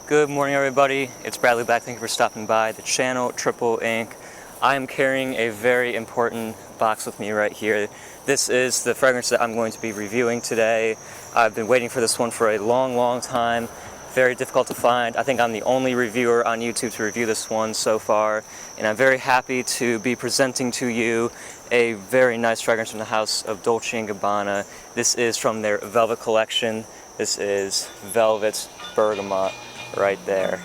Good morning, everybody. It's Bradley back. Thank you for stopping by the channel, Tripleinc. I am carrying a very important box with me right here. This is the fragrance that I'm going to be reviewing today. I've been waiting for this one for a long time. Very difficult to find. I think I'm the only reviewer on YouTube to review this one so far, and I'm very happy to be presenting to you a very nice fragrance from the house of Dolce Gabbana. This is from their Velvet collection. This is Velvet Bergamot right there.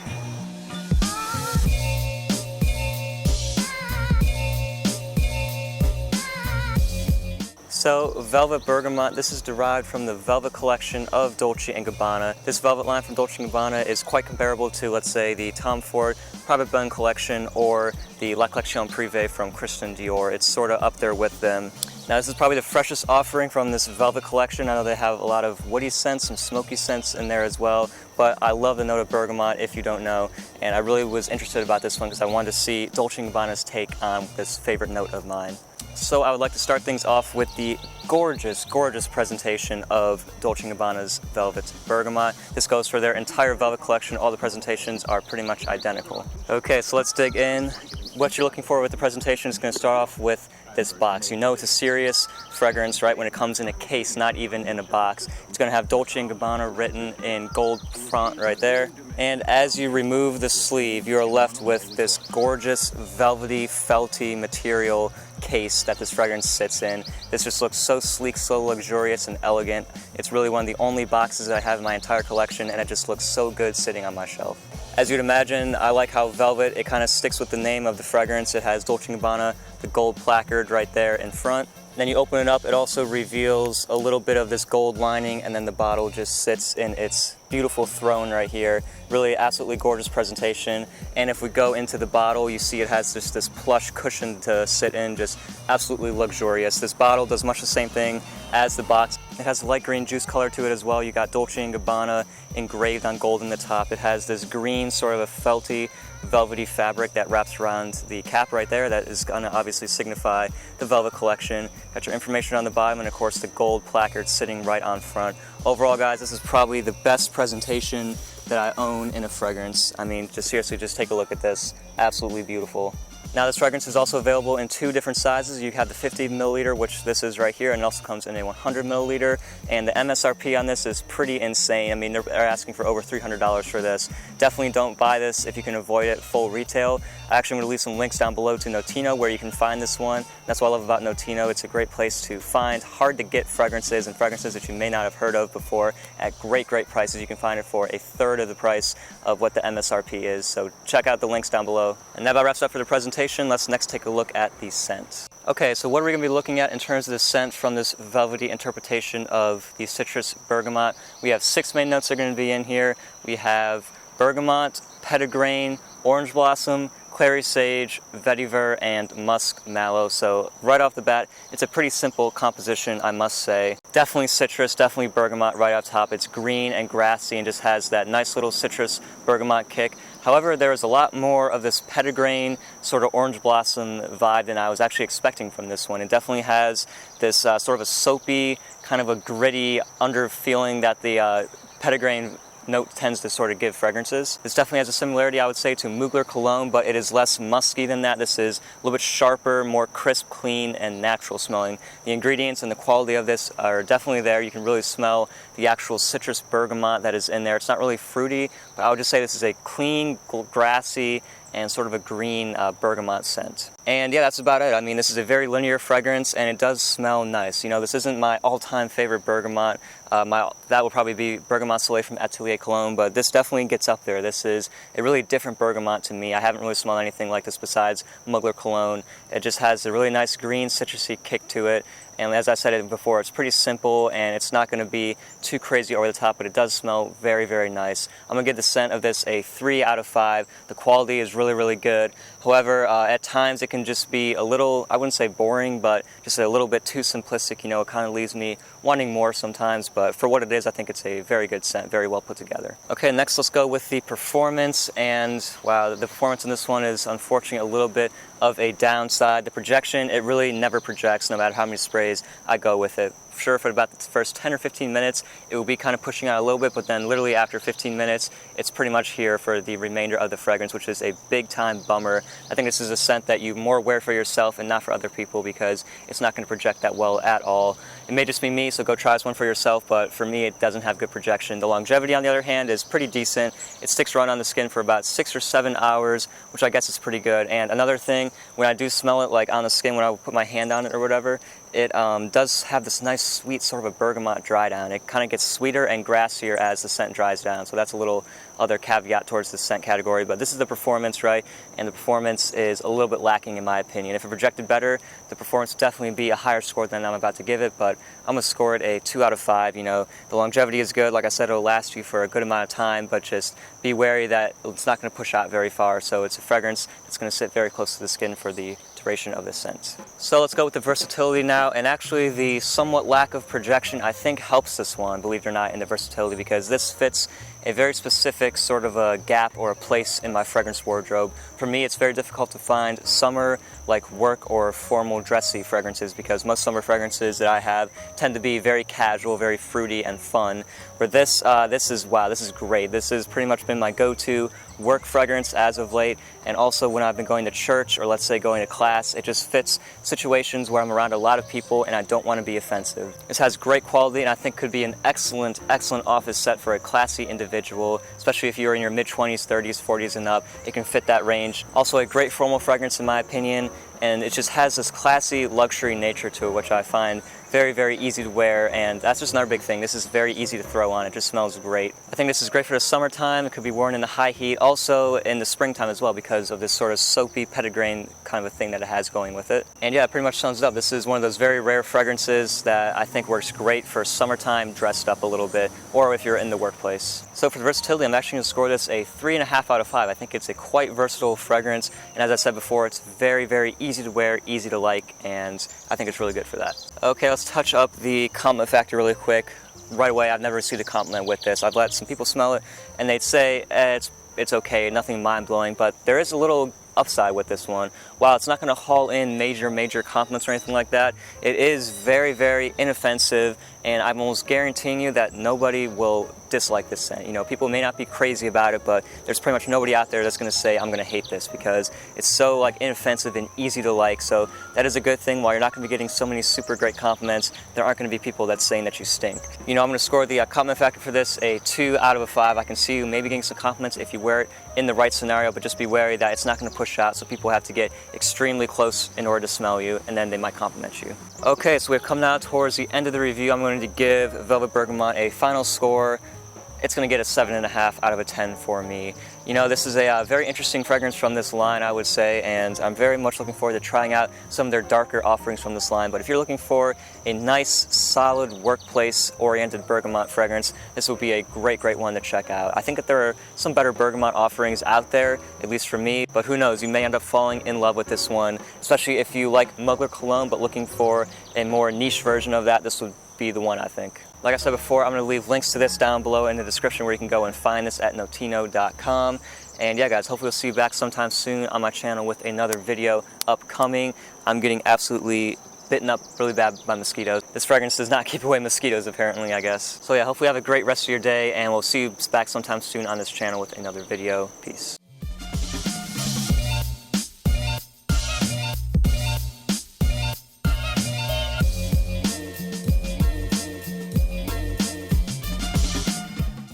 So, Velvet Bergamot, this is derived from the Velvet collection of Dolce & Gabbana. This Velvet line from Dolce & Gabbana is quite comparable to, let's say, the Tom Ford Private Blend collection or the La Collection Privée from Christian Dior. It's sort of up there with them. Now, this is probably the freshest offering from this Velvet collection. I know they have a lot of woody scents, some smoky scents in there as well, but I love the note of bergamot, if you don't know, and I really was interested about this one because I wanted to see Dolce & Gabbana's take on this favorite note of mine. So I would like to start things off with the gorgeous presentation of Dolce & Gabbana's Velvet Bergamot. This goes for their entire Velvet collection. All the presentations are pretty much identical. Okay, so let's dig in. What you're looking for with the presentation is going to start off with this box. You know it's a serious fragrance, right, when it comes in a case, not even in a box. It's going to have Dolce & Gabbana written in gold font right there. And as you remove the sleeve, you are left with this gorgeous velvety, felty material case that this fragrance sits in. This just looks so sleek, so luxurious and elegant. It's really one of the only boxes that I have in my entire collection, and it just looks so good sitting on my shelf. As you'd imagine, I like how velvet, it kind of sticks with the name of the fragrance. It has Dolce & Gabbana, the gold placard right there in front. Then you open it up, it also reveals a little bit of this gold lining, and then the bottle just sits in its beautiful throne right here. Really absolutely gorgeous presentation. And if we go into the bottle, you see it has just this plush cushion to sit in, just absolutely luxurious. This bottle does much the same thing as the box. It has a light green juice color to it as well. You got Dolce & Gabbana engraved on gold in the top. It has this green sort of a felty, velvety fabric that wraps around the cap right there. That is going to obviously signify the Velvet collection. Got your information on the bottom and of course the gold placard sitting right on front. Overall, guys, this is probably the best presentation that I own in a fragrance. I mean, just seriously, just take a look at this. Absolutely beautiful. Now, this fragrance is also available in two different sizes. You have the 50 milliliter, which this is right here, and it also comes in a 100 milliliter. And the MSRP on this is pretty insane. I mean, they're asking for over $300 for this. Definitely don't buy this if you can avoid it full retail. Actually, I'm going to leave some links down below to Notino where you can find this one. That's what I love about Notino. It's a great place to find hard to get fragrances and fragrances that you may not have heard of before at great prices. You can find it for a third of the price of what the MSRP is. So check out the links down below. And that about wraps up for the presentation. Let's next take a look at the scent. Okay, so what are we going to be looking at in terms of the scent from this velvety interpretation of the citrus bergamot? We have 6 main notes that are going to be in here. We have bergamot, petitgrain, orange blossom, clary sage, vetiver, and musk mallow. So right off the bat, it's a pretty simple composition, I must say. Definitely citrus, definitely bergamot right off top. It's green and grassy and just has that nice little citrus bergamot kick. However, there is a lot more of this petitgrain sort of orange blossom vibe than I was actually expecting from this one. It definitely has this sort of a soapy, kind of a gritty under feeling that the petitgrain note tends to sort of give fragrances. This definitely has a similarity, I would say, to Mugler cologne, but it is less musky than that. This is a little bit sharper, more crisp, clean, and natural smelling. The ingredients and the quality of this are definitely there. You can really smell the actual citrus bergamot that is in there. It's not really fruity, but I would just say this is a clean, grassy, and sort of a green bergamot scent. And yeah, that's about it. I mean, this is a very linear fragrance and it does smell nice. You know, this isn't my all-time favorite bergamot. That will probably be Bergamot Soleil from Atelier Cologne, but this definitely gets up there. This is a really different bergamot to me. I haven't really smelled anything like this besides Mugler cologne. It just has a really nice green citrusy kick to it. And as I said before, it's pretty simple and it's not going to be too crazy over the top, but it does smell very nice. I'm going to give the scent of this a 3 out of 5. The quality is really good. However, at times it can just be a little, I wouldn't say boring, but just a little bit too simplistic. You know, it kind of leaves me wanting more sometimes, but for what it is, I think it's a very good scent, very well put together. Okay, next let's go with the performance, and wow, the performance in this one is unfortunately a little bit of a downside. The projection, it really never projects no matter how many sprays I go with it. sure for about the first 10 or 15 minutes, it will be kind of pushing out a little bit, but then literally after 15 minutes, it's pretty much here for the remainder of the fragrance, which is a big time bummer. I think this is a scent that you more wear for yourself and not for other people because it's not going to project that well at all. It may just be me, so go try this one for yourself, but for me it doesn't have good projection. The longevity, on the other hand, is pretty decent. It sticks around on the skin for about 6 or 7 hours, which I guess is pretty good. And another thing, when I do smell it like on the skin, when I put my hand on it or whatever, it does have this nice sweet sort of a bergamot dry down. It kind of gets sweeter and grassier as the scent dries down, so that's a little other caveat towards the scent category. But this is the performance, right? And the performance is a little bit lacking in my opinion. If it projected better, the performance would definitely be a higher score than I'm about to give it, but I'm going to score it a 2 out of 5. You know, the longevity is good. Like I said, it'll last you for a good amount of time, but just be wary that it's not going to push out very far. So it's a fragrance that's going to sit very close to the skin for the duration of the scent. So let's go with the versatility now, and actually the somewhat lack of projection I think helps this one, believe it or not, in the versatility, because this fits a very specific sort of a gap or a place in my fragrance wardrobe. For me, it's very difficult to find summer, like work or formal dressy fragrances, because most summer fragrances that I have tend to be very casual, very fruity and fun. Where this is, wow, this is great. This has pretty much been my go-to work fragrance as of late, and also when I've been going to church or let's say going to class. It just fits situations where I'm around a lot of people and I don't want to be offensive. This has great quality and I think could be an excellent office set for a classy individual, especially if you're in your mid-20s, 30s, 40s and up. It can fit that range. Also a great formal fragrance in my opinion, and it just has this classy luxury nature to it, which I find very, very easy to wear, and that's just another big thing. This is very easy to throw on. It just smells great. I think this is great for the summertime. It could be worn in the high heat, also in the springtime as well, because of this sort of soapy petitgrain kind of a thing that it has going with it. And yeah, it pretty much sums it up. This is one of those very rare fragrances that I think works great for summertime dressed up a little bit, or if you're in the workplace. So for the versatility, I'm actually going to score this a 3.5 out of 5. I think it's a quite versatile fragrance, and as I said before, it's very, very easy to wear, easy to like, and I think it's really good for that. Okay, let's touch up the compliment factor really quick. Right away, I've never received a compliment with this. I've let some people smell it, and they'd say it's okay, nothing mind-blowing, but there is a little upside with this one. While it's not going to haul in major compliments or anything like that, it is very, very inoffensive, and I'm almost guaranteeing you that nobody will dislike this scent. You know, people may not be crazy about it, but there's pretty much nobody out there that's going to say, I'm going to hate this, because it's so like inoffensive and easy to like. So that is a good thing. While you're not going to be getting so many super great compliments, there aren't going to be people that's saying that you stink. You know, I'm going to score the compliment factor for this a 2 out of 5. I can see you maybe getting some compliments if you wear it in the right scenario, but just be wary that it's not going to push out, so people have to get extremely close in order to smell you, and then they might compliment you. Okay, so we've come now towards the end of the review. I'm going to give Velvet Bergamot a final score. It's going to get a 7.5 out of 10 for me. You know, this is a very interesting fragrance from this line, I would say, and I'm very much looking forward to trying out some of their darker offerings from this line. But if you're looking for a nice, solid, workplace-oriented bergamot fragrance, this would be a great one to check out. I think that there are some better bergamot offerings out there, at least for me, but who knows, you may end up falling in love with this one, especially if you like Mugler cologne but looking for a more niche version of that. This would be the one, I think. Like I said before, I'm going to leave links to this down below in the description where you can go and find this at notino.com. And yeah guys, hopefully we'll see you back sometime soon on my channel with another video upcoming. I'm getting absolutely bitten up really bad by mosquitoes. This fragrance does not keep away mosquitoes apparently, I guess. So yeah, hopefully have a great rest of your day, and we'll see you back sometime soon on this channel with another video. Peace.